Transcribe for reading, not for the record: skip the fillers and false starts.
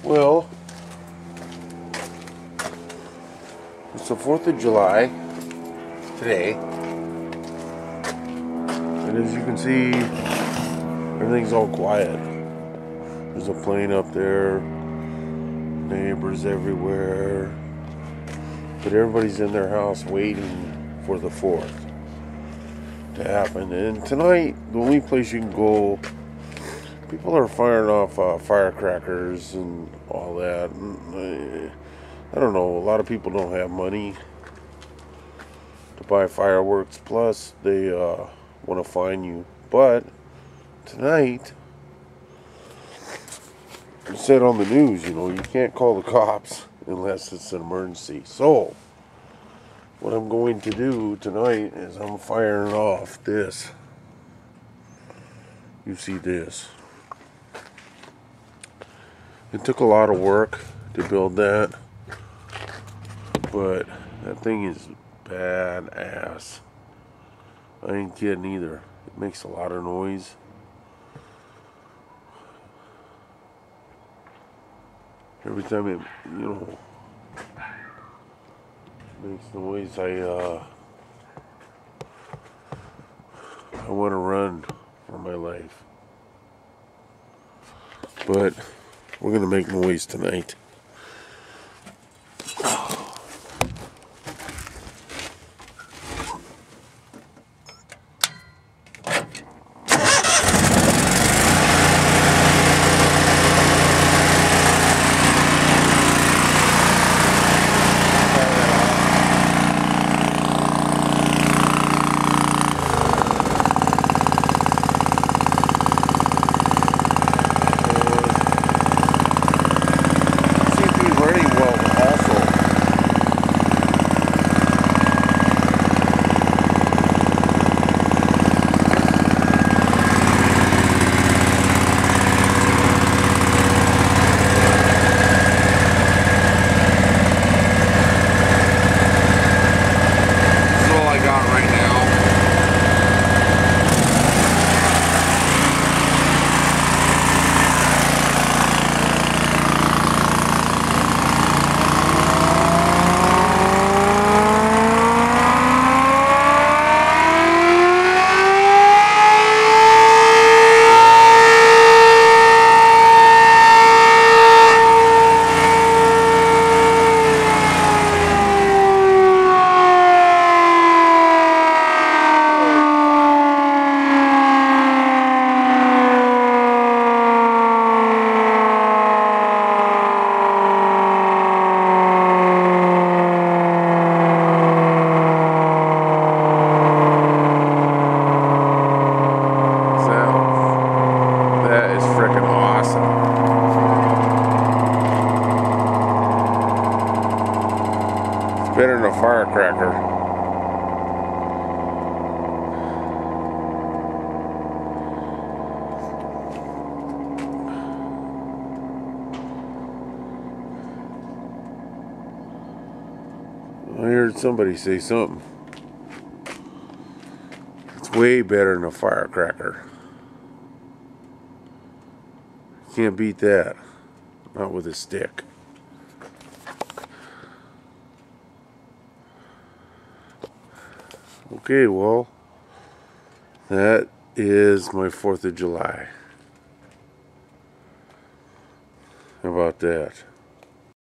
Well, it's the 4th of July today, and as you can see, everything's all quiet. There's a plane up there, neighbors everywhere, but everybody's in their house waiting for the 4th to happen. And tonight, the only place you can go, people are firing off firecrackers and all that. And, I don't know, a lot of people don't have money to buy fireworks, plus they want to fine you. But tonight, it said on the news, you can't call the cops unless it's an emergency. So what I'm going to do tonight is I'm firing off this. You see this. It took a lot of work to build that, but that thing is badass. I ain't kidding either. It makes a lot of noise. Every time it, makes noise, I want to run for my life. But we're gonna make noise tonight. Better than a firecracker. I heard somebody say something. It's way better than a firecracker. Can't beat that. Not with a stick. Okay, well, that is my 4th of July. How about that?